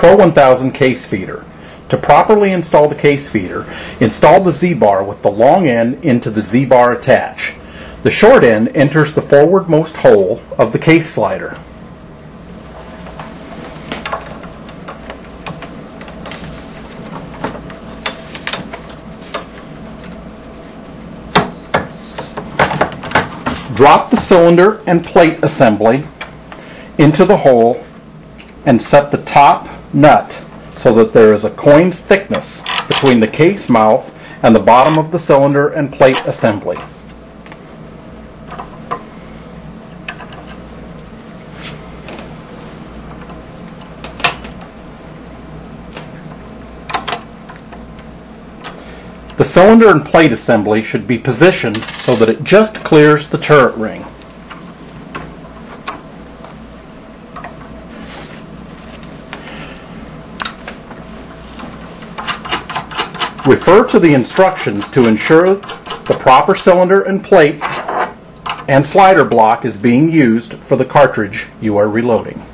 Pro 1000 case feeder. To properly install the case feeder, install the Z-bar with the long end into the Z-bar attach. The short end enters the forwardmost hole of the case slider. Drop the cylinder and plate assembly into the hole and set the top nut so that there is a coin's thickness between the case mouth and the bottom of the cylinder and plate assembly. The cylinder and plate assembly should be positioned so that it just clears the turret ring. Refer to the instructions to ensure the proper cylinder and plate and slider block is being used for the cartridge you are reloading.